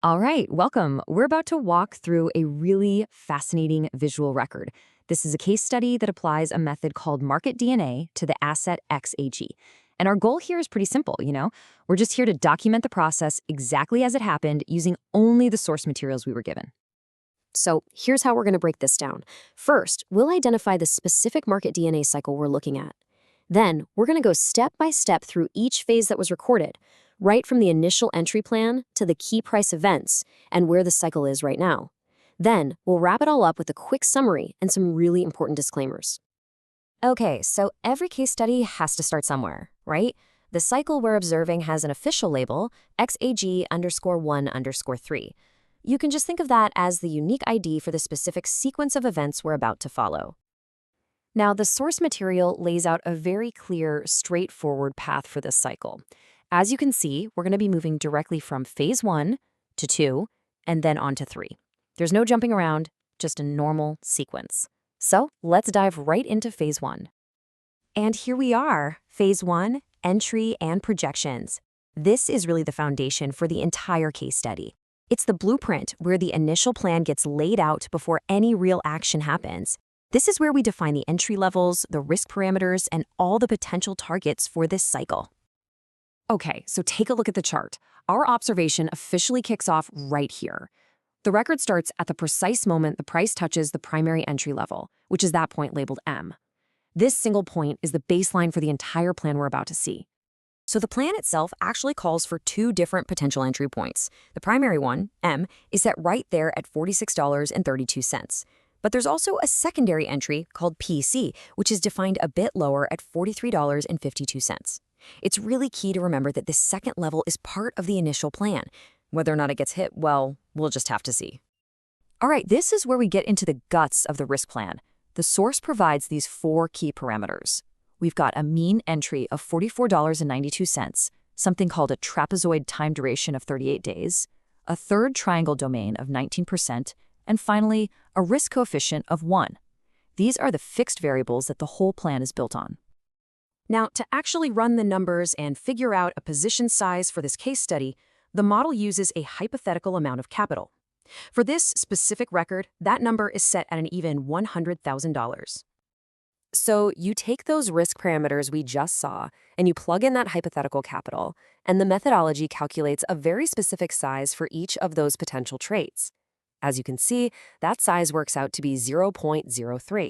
All right, welcome. We're about to walk through a really fascinating visual record. This is a case study that applies a method called market DNA to the asset XAG. And our goal here is pretty simple. We're just here to document the process exactly as it happened using only the source materials we were given. So here's how we're going to break this down. First, we'll identify the specific market DNA cycle we're looking at. Then, we're going to go step by step through each phase that was recorded, right from the initial entry plan to the key price events and where the cycle is right now. Then, we'll wrap it all up with a quick summary and some really important disclaimers. Okay, so every case study has to start somewhere, right? The cycle we're observing has an official label, XAG_1_3. You can just think of that as the unique ID for the specific sequence of events we're about to follow. Now, the source material lays out a very clear, straightforward path for this cycle. As you can see, we're going to be moving directly from phase 1 to 2 and then on to 3. There's no jumping around, just a normal sequence. So let's dive right into phase 1. And here we are, phase 1, entry and projections. This is really the foundation for the entire case study. It's the blueprint where the initial plan gets laid out before any real action happens. This is where we define the entry levels, the risk parameters, and all the potential targets for this cycle. Okay, so take a look at the chart. Our observation officially kicks off right here. The record starts at the precise moment the price touches the primary entry level, which is that point labeled M. This single point is the baseline for the entire plan we're about to see. So the plan itself actually calls for two different potential entry points. The primary one, M, is set right there at $46.32. But there's also a secondary entry called PC, which is defined a bit lower at $43.52. It's really key to remember that this second level is part of the initial plan. Whether or not it gets hit, well, we'll just have to see. All right, this is where we get into the guts of the risk plan. The source provides these four key parameters. We've got a mean entry of $44.92, something called a trapezoid time duration of 38 days, a third triangle domain of 19%, and finally, a risk coefficient of 1. These are the fixed variables that the whole plan is built on. Now, to actually run the numbers and figure out a position size for this case study, the model uses a hypothetical amount of capital. For this specific record, that number is set at an even $100,000. So you take those risk parameters we just saw, and you plug in that hypothetical capital, and the methodology calculates a very specific size for each of those potential trades. As you can see, that size works out to be 0.03.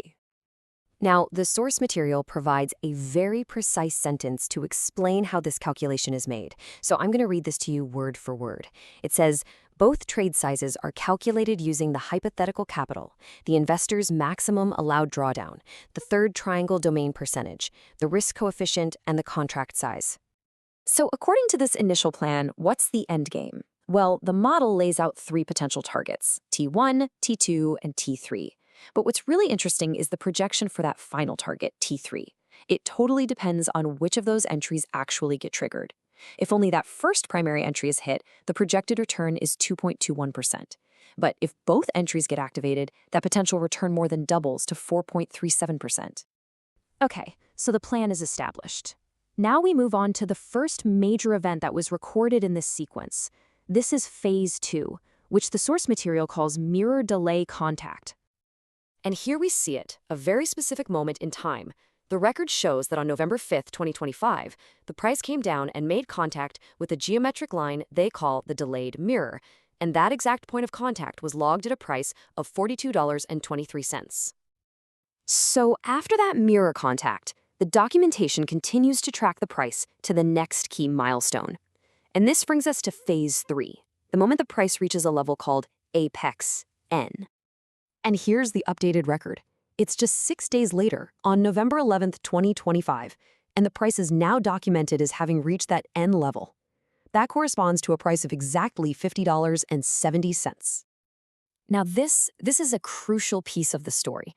Now, the source material provides a very precise sentence to explain how this calculation is made. So I'm going to read this to you word for word. It says, both trade sizes are calculated using the hypothetical capital, the investor's maximum allowed drawdown, the third triangle domain percentage, the risk coefficient, and the contract size. So according to this initial plan, what's the end game? Well, the model lays out three potential targets, T1, T2, and T3. But what's really interesting is the projection for that final target, T3. It totally depends on which of those entries actually get triggered. If only that first primary entry is hit, the projected return is 2.21%. But if both entries get activated, that potential return more than doubles to 4.37%. Okay, so the plan is established. Now we move on to the first major event that was recorded in this sequence. This is phase 2, which the source material calls mirror delay contact. And here we see it, a very specific moment in time. The record shows that on November 5th, 2025, the price came down and made contact with a geometric line they call the delayed mirror, and that exact point of contact was logged at a price of $42.23. So after that mirror contact, the documentation continues to track the price to the next key milestone. And this brings us to phase 3, the moment the price reaches a level called apex N. And here's the updated record. It's just 6 days later, on November 11th, 2025, and the price is now documented as having reached that N level. That corresponds to a price of exactly $50.70. Now this is a crucial piece of the story.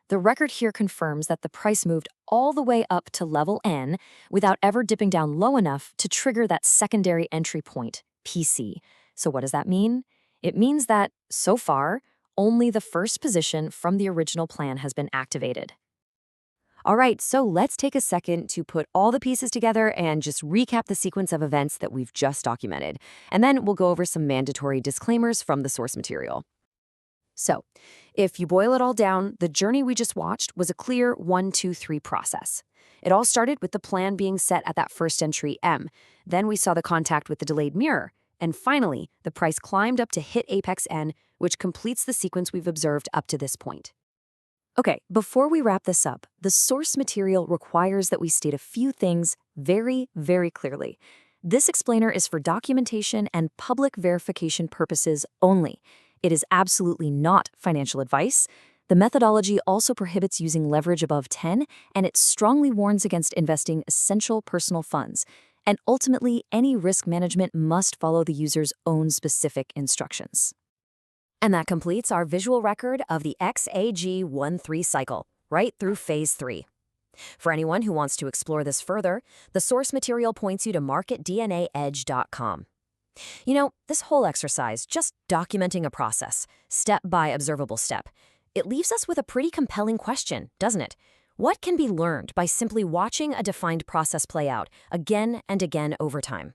The record here confirms that the price moved all the way up to level N without ever dipping down low enough to trigger that secondary entry point, PC. So what does that mean? It means that, so far, only the first position from the original plan has been activated. All right, so let's take a second to put all the pieces together and just recap the sequence of events that we've just documented. And then we'll go over some mandatory disclaimers from the source material. So, if you boil it all down, the journey we just watched was a clear 1, 2, 3 process. It all started with the plan being set at that first entry M. Then we saw the contact with the delayed mirror. And finally, the price climbed up to hit apex N, which completes the sequence we've observed up to this point. Okay, before we wrap this up, the source material requires that we state a few things very, very clearly. This explainer is for documentation and public verification purposes only. It is absolutely not financial advice. The methodology also prohibits using leverage above 10, and it strongly warns against investing essential personal funds. And ultimately, any risk management must follow the user's own specific instructions. And that completes our visual record of the XAG 1-3 cycle, right through phase 3. For anyone who wants to explore this further, the source material points you to marketdnaedge.com. You know, this whole exercise, just documenting a process, step by observable step, it leaves us with a pretty compelling question, doesn't it? What can be learned by simply watching a defined process play out again and again over time?